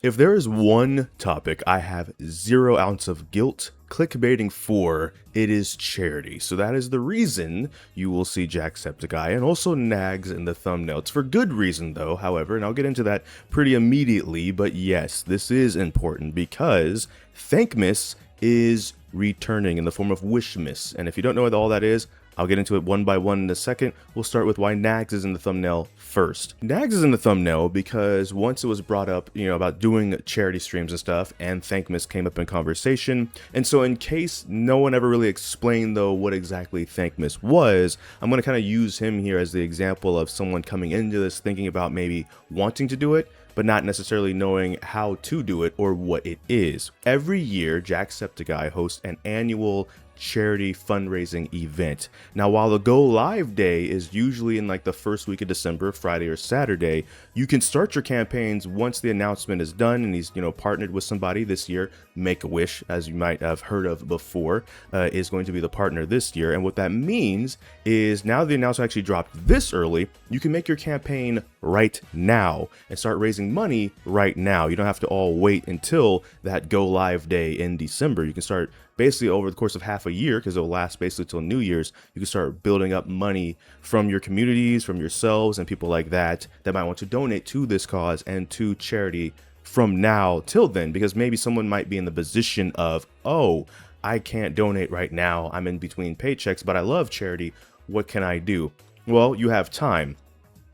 If there is one topic I have 0 ounce of guilt clickbaiting for, it is charity. So that is the reason you will see JackSepticeye and also Nagzz in the thumbnail. It's for good reason though, however, and I'll get into that pretty immediately, but yes, this is important because THANKMAS is returning in the form of Wishmas, and if you don't know what all that is, I'll get into it one by one in a second. We'll start with why Nagzz is in the thumbnail first. Nagzz is in the thumbnail because once it was brought up, about doing charity streams and stuff, and THANKMAS came up in conversation. And so in case no one ever really explained though what exactly THANKMAS was, I'm going to kind of use him here as the example of someone coming into this thinking about maybe wanting to do it, but not necessarily knowing how to do it or what it is. Every year, JackSepticeye hosts an annual charity fundraising event. Now, while the go live day is usually in like the first week of December, Friday or Saturday, you can start your campaigns once the announcement is done and he's, partnered with somebody this year. Make-A-Wish, as you might have heard of before, is going to be the partner this year. And what that means is now the announcement actually dropped this early, you can make your campaign right now and start raising money right now. You don't have to all wait until that go live day in December. You can start basically over the course of half a year, because it'll last basically till New Year's. You can start building up money from your communities, from yourselves and people like that might want to donate to this cause and to charity from now till then, because maybe someone might be in the position of, oh, I can't donate right now, I'm in between paychecks, but I love charity, what can I do? Well, you have time.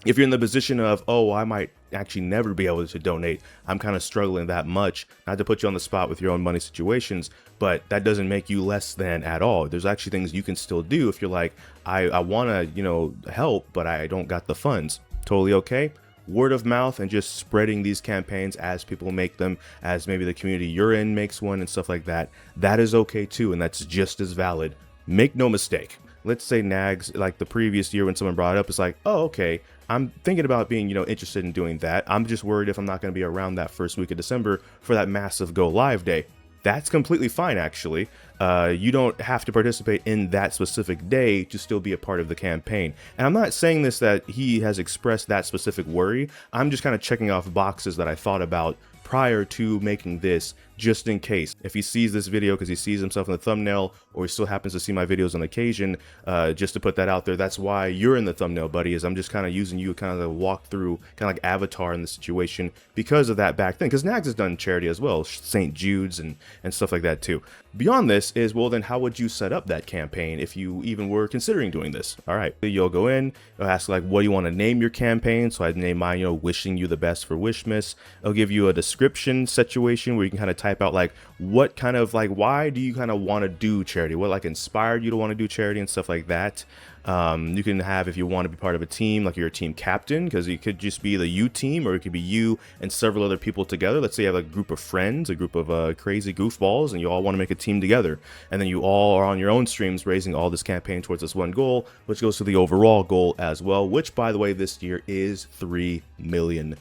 If you're in the position of, oh, I might actually never be able to donate, I'm kind of struggling that much, not to put you on the spot with your own money situations, but that doesn't make you less than at all. There's actually things you can still do if you're like, I want to, help, but I don't got the funds. Totally okay. Word of mouth and just spreading these campaigns as people make them, as maybe the community you're in makes one and stuff like that. That is okay too, and that's just as valid. Make no mistake. Let's say Nagzz, like the previous year when someone brought it up, it's like, oh, okay, I'm thinking about being, interested in doing that. I'm just worried if I'm not going to be around that first week of December for that massive go live day. That's completely fine, actually. You don't have to participate in that specific day to still be a part of the campaign. And I'm not saying this that he has expressed that specific worry. I'm just kind of checking off boxes that I thought about prior to making this, just in case. If he sees this video because he sees himself in the thumbnail, or he still happens to see my videos on occasion, just to put that out there, that's why you're in the thumbnail, buddy, is I'm just kind of using you kind of to walk through, kind of like avatar in the situation because of that back thing. Because Nagzz has done charity as well, St. Jude's and stuff like that too. Beyond this is, well, then how would you set up that campaign if you even were considering doing this? All right, you'll go in, you'll ask like, what do you want to name your campaign? So I'd name mine, wishing you the best for Wishmas. I'll give you a description situation where you can kind of type out like, what kind of like, why do you kind of want to do charity? What like inspired you to want to do charity and stuff like that. You can have, if you want to be part of a team, like you're a team captain, because it could just be the you team, or it could be you and several other people together. Let's say you have a group of friends, a group of crazy goofballs, and you all want to make a team together. And then you all are on your own streams raising all this campaign towards this one goal, which goes to the overall goal as well, which, by the way, this year is $3 million.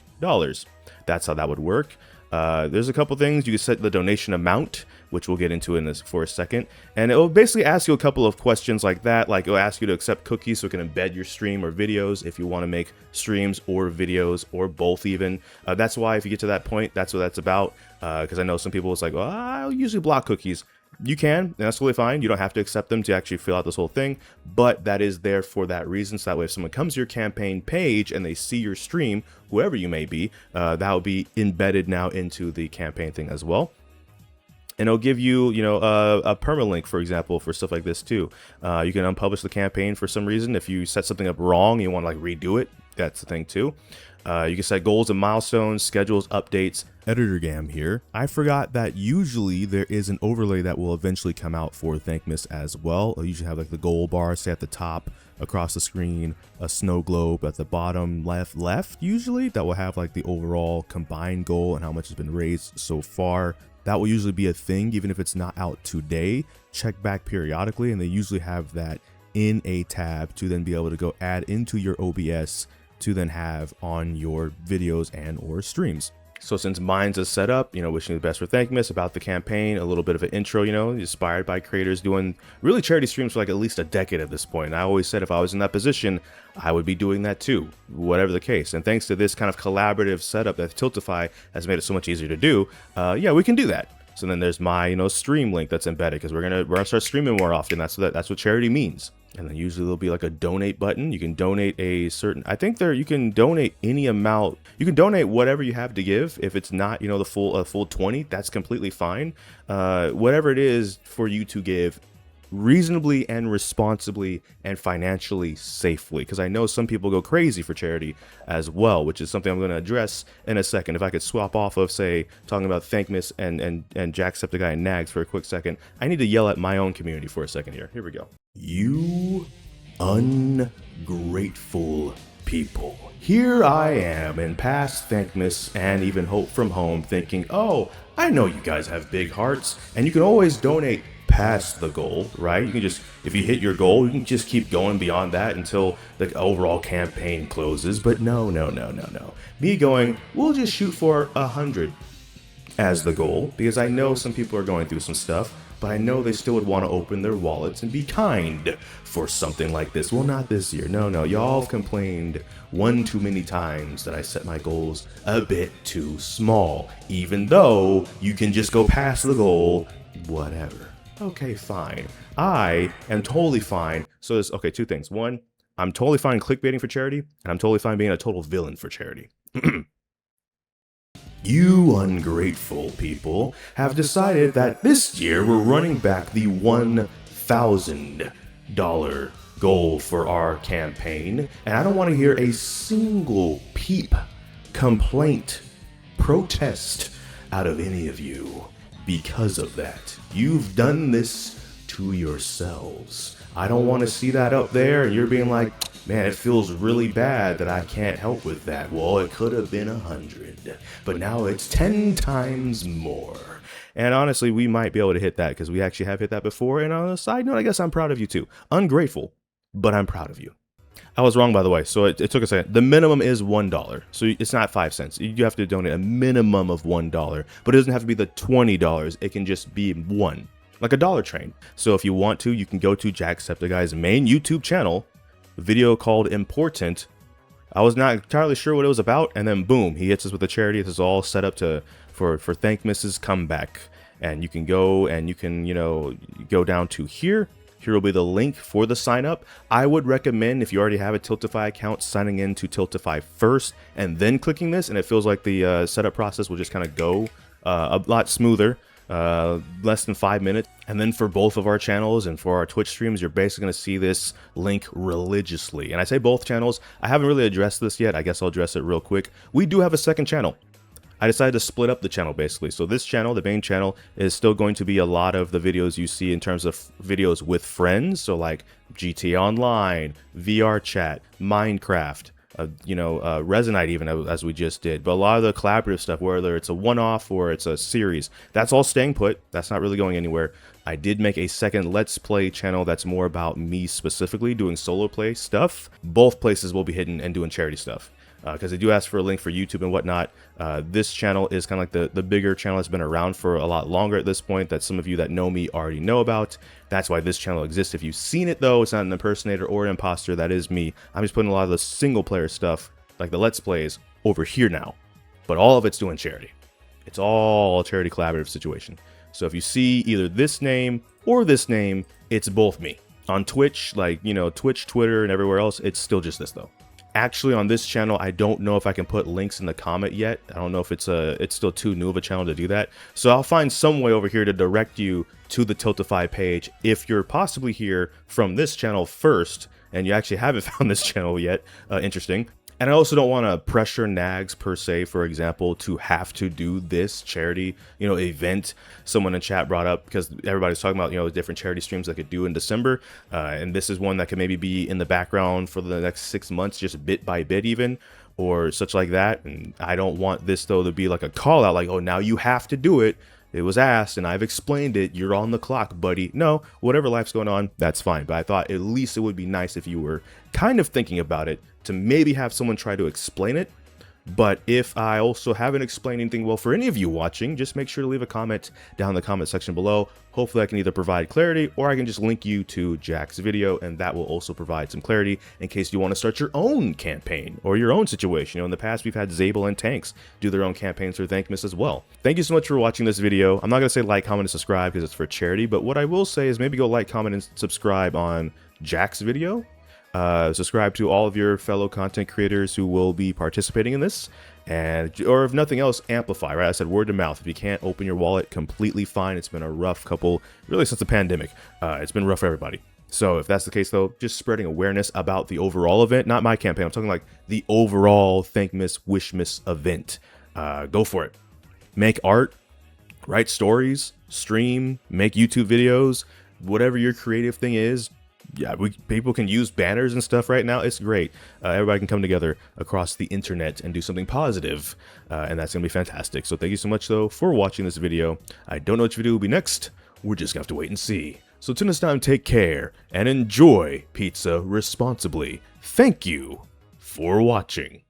That's how that would work. There's a couple things. You can set the donation amount, which we'll get into in this for a second, and it will basically ask you a couple of questions like that. Like, it'll ask you to accept cookies so it can embed your stream or videos if you want to make streams or videos or both even. That's why if you get to that point, that's what that's about, because I know some people, it's like, well, I'll usually block cookies. You can, and that's totally fine. You don't have to accept them to actually fill out this whole thing, but that is there for that reason. So that way, if someone comes to your campaign page and they see your stream, whoever you may be, that will be embedded now into the campaign thing as well. And it'll give you, a permalink, for example, for stuff like this too. You can unpublish the campaign for some reason. If you set something up wrong, you want to like redo it. That's the thing too. You can set goals and milestones, schedules, updates. Editor Gam here. I forgot that usually there is an overlay that will eventually come out for THANKMAS as well. It'll usually have like the goal bar, say at the top, across the screen, a snow globe at the bottom left usually, that will have like the overall combined goal and how much has been raised so far. That will usually be a thing, even if it's not out today. Check back periodically, and they usually have that in a tab to then be able to go add into your OBS to then have on your videos and or streams. So since mine's is set up, wishing you the best for THANKMAS, about the campaign, a little bit of an intro, inspired by creators doing really charity streams for like at least a decade at this point. And I always said if I was in that position, I would be doing that too, whatever the case. And thanks to this kind of collaborative setup that Tiltify has made it so much easier to do, yeah, we can do that. So then there's my, stream link that's embedded because we're gonna start streaming more often. That's what charity means. And then usually there'll be like a donate button. You can donate a certain, I think you can donate any amount. You can donate whatever you have to give. If it's not, the full 20, that's completely fine. Whatever it is for you to give reasonably and responsibly and financially safely, because I know some people go crazy for charity as well, which is something I'm going to address in a second. If I could swap off of, say, talking about THANKMAS and JackSepticeye and Nagzz for a quick second, I need to yell at my own community for a second here. Here we go. You ungrateful people. Here I am in past THANKMAS and even Hope from Home thinking, oh, I know you guys have big hearts and you can always donate past the goal, right? You can just, if you hit your goal, you can just keep going beyond that until the overall campaign closes. But no. Me going, we'll just shoot for 100 as the goal, because I know some people are going through some stuff, but I know they still would want to open their wallets and be kind for something like this. Well, not this year. No. Y'all have complained one too many times that I set my goals a bit too small, even though you can just go past the goal, whatever. Okay, fine. I am totally fine. So there's, okay, two things. One, I'm totally fine clickbaiting for charity, and I'm totally fine being a total villain for charity. You ungrateful people have decided that this year we're running back the $1,000 goal for our campaign, and I don't want to hear a single peep, complaint, protest out of any of you. Because of that, you've done this to yourselves. I don't want to see that up there and you're being like, man, it feels really bad that I can't help with that. Well, it could have been 100, but now it's 10 times more. And honestly, we might be able to hit that because we actually have hit that before. And on a side note, I guess I'm proud of you too. Ungrateful, but I'm proud of you. I was wrong, by the way. So it took a second. The minimum is $1. So it's not 5 cents. You have to donate a minimum of $1, but it doesn't have to be the $20. It can just be one, like a dollar train. So if you want to, you can go to JackSepticeye's main YouTube channel, a video called Important. I was not entirely sure what it was about. And then boom, he hits us with a charity. This is all set up for THANKMAS's comeback. And you can go and you can, go down to here. Here will be the link for the sign up. I would recommend, if you already have a Tiltify account, signing in to Tiltify first and then clicking this. And it feels like the setup process will just kind of go a lot smoother, less than 5 minutes. And then for both of our channels and for our Twitch streams, you're basically going to see this link religiously. And I say both channels. I haven't really addressed this yet. I guess I'll address it real quick. We do have a second channel. I decided to split up the channel basically. So this channel, the main channel, is still going to be a lot of the videos you see in terms of videos with friends. So like GTA Online, VR chat, Minecraft, Resonite even, as we just did. But a lot of the collaborative stuff, whether it's a one-off or it's a series, that's all staying put. That's not really going anywhere. I did make a second Let's Play channel that's more about me specifically doing solo play stuff. Both places will be hidden and doing charity stuff. Because they do ask for a link for YouTube and whatnot. This channel is kind of like the bigger channel that's been around for a lot longer at this point, that some of you that know me already know about. That's why this channel exists. If you've seen it though, it's not an impersonator or an imposter. That is me. I'm just putting a lot of the single player stuff, like the Let's Plays, over here now. But all of it's doing charity. It's all a charity collaborative situation. So if you see either this name or this name, it's both me. On Twitch, like, Twitch, Twitter, and everywhere else, it's still just this though. Actually, on this channel, I don't know if I can put links in the comment yet. I don't know if it's still too new of a channel to do that. So I'll find some way over here to direct you to the Tiltify page if you're possibly here from this channel first and you actually haven't found this channel yet. Interesting. And I also don't want to pressure Nagzz per se, for example, to have to do this charity, event. Someone in chat brought up, because everybody's talking about, different charity streams they could do in December. And this is one that can maybe be in the background for the next 6 months, just bit by bit even, or such like that. And I don't want this though to be like a call out, like, oh, now you have to do it. It was asked and I've explained it. You're on the clock, buddy. No, whatever life's going on, that's fine. But I thought at least it would be nice if you were kind of thinking about it, to maybe have someone try to explain it But if I also haven't explained anything well for any of you watching, just make sure to leave a comment down in the comment section below. Hopefully I can either provide clarity or I can just link you to Jack's video, and that will also provide some clarity in case you want to start your own campaign or your own situation. You know, in the past we've had Zabel and Tanks do their own campaigns for THANKMAS as well. Thank you so much for watching this video. I'm not going to say like, comment, and subscribe because it's for charity, but what I will say is maybe go like, comment, and subscribe on Jack's video. Subscribe to all of your fellow content creators who will be participating in this, and or if nothing else, amplify, right? I said word to mouth. If you can't open your wallet, completely fine. It's been a rough couple, really since the pandemic. It's been rough for everybody. So if that's the case though, just spreading awareness about the overall event, not my campaign, I'm talking like the overall THANKMAS Wishmas event. Go for it. Make art, write stories, stream, make YouTube videos, whatever your creative thing is. Yeah, people can use banners and stuff right now. It's great. Everybody can come together across the internet and do something positive, and that's going to be fantastic. So thank you so much, though, for watching this video. I don't know which video will be next. We're just going to have to wait and see. So till next time, take care and enjoy pizza responsibly. Thank you for watching.